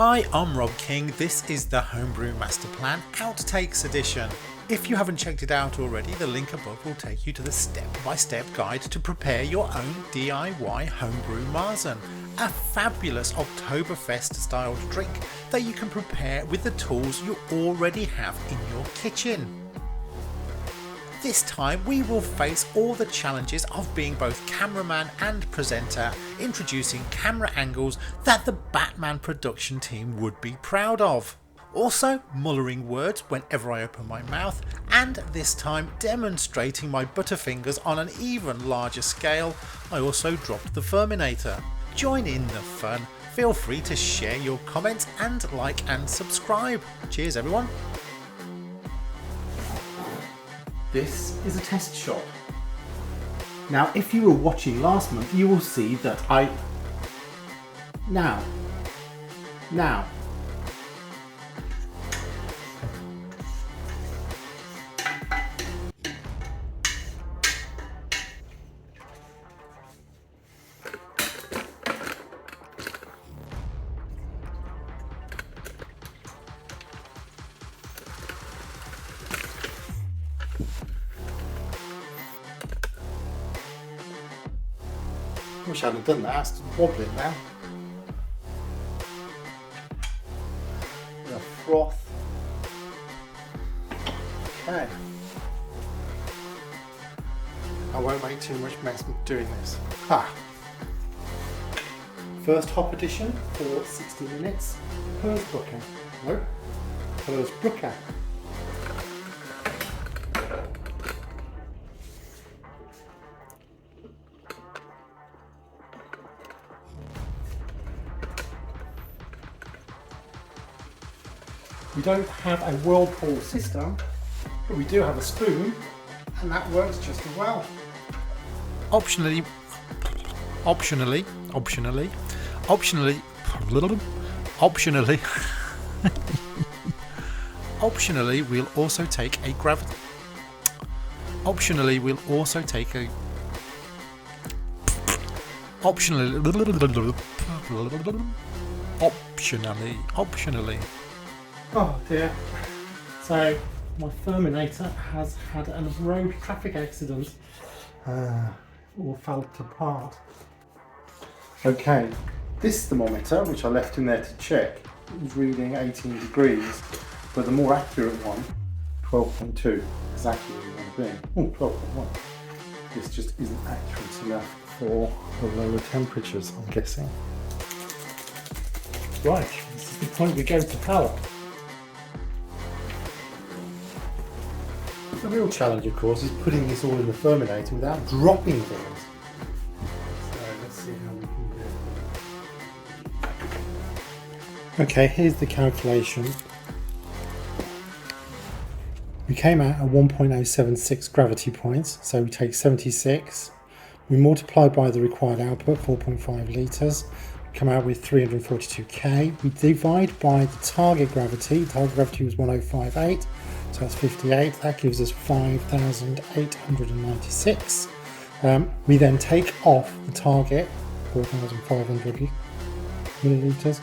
Hi, I'm Rob King. This is the Homebrew Master Plan Outtakes edition. If you haven't checked it out already, the link above will take you to the step-by-step guide to prepare your own DIY Homebrew Marzen, a fabulous Oktoberfest styled drink that you can prepare with the tools you already have in your kitchen. This time we will face all the challenges of being both cameraman and presenter, introducing camera angles that the Batman production team would be proud of. Also mullering words whenever I open my mouth, and this time demonstrating my butterfingers on an even larger scale. I also dropped the Ferminator. Join in the fun, feel free to share your comments and like and subscribe. Cheers everyone. This is a test shot. Now, if you were watching last month, you will see that Now. I wish I hadn't done that, it's wobbling now. The froth. Okay. I won't make too much mess doing this. First hop edition for 60 minutes. Hersbrucker. No. Hersbrucker. We don't have a whirlpool system, but we do have a spoon, and that works just as well. Optionally, we'll also take a gravity. Optionally, we'll also take a. Optionally. Oh dear. So my Ferminator has had a road traffic accident. All fell apart. Okay, this thermometer, which I left in there to check, was reading 18 degrees, but the more accurate one, 12.2, exactly where we want to be. Oh, 12.1. This just isn't accurate enough for the lower temperatures, I'm guessing. Right, this is the point we go to power. The real challenge, of course, is putting this all in the Ferminator without dropping things. So let's see how we can do it. Okay, here's the calculation. We came out at 1.076 gravity points, so we take 76. We multiply by the required output, 4.5 litres. Come out with 342k. We divide by the target gravity. The target gravity was 1058. So that's 58, that gives us 5,896. We then take off the target, 4,500 millilitres,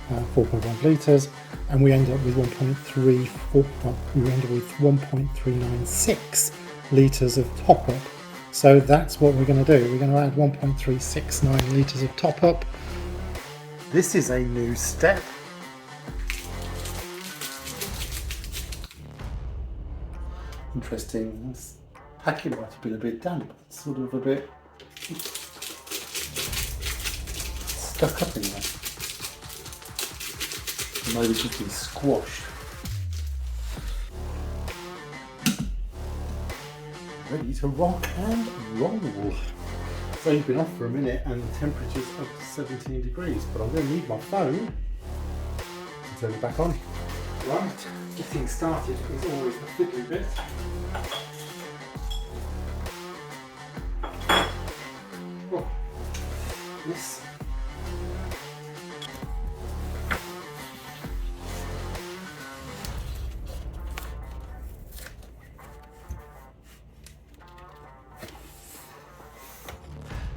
4.1 litres, and we end up with 1.396 litres of top up. So that's what we're going to do. We're going to add 1.369 litres of top up. This is a new step. Interesting, this packet might have been a bit damp, it's sort of a bit stuck up in there. Maybe it's just been squashed. Ready to rock and roll. So you've been off for a minute and the temperature's up to 17 degrees, but I'm going to need my phone to turn it back on. Right, getting started is always the fiddly bit. Oh, this.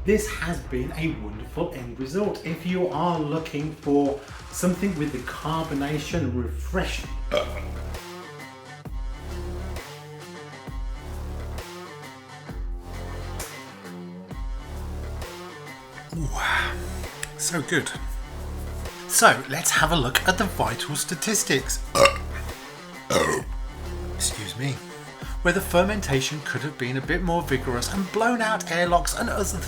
this has been a wonderful end result. If you are looking for something with the carbonation refresh. Wow, so good. So let's have a look at the vital statistics. Excuse me. Where the fermentation could have been a bit more vigorous and blown out airlocks and other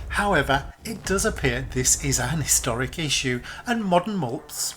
However, it does appear this is an historic issue and modern malts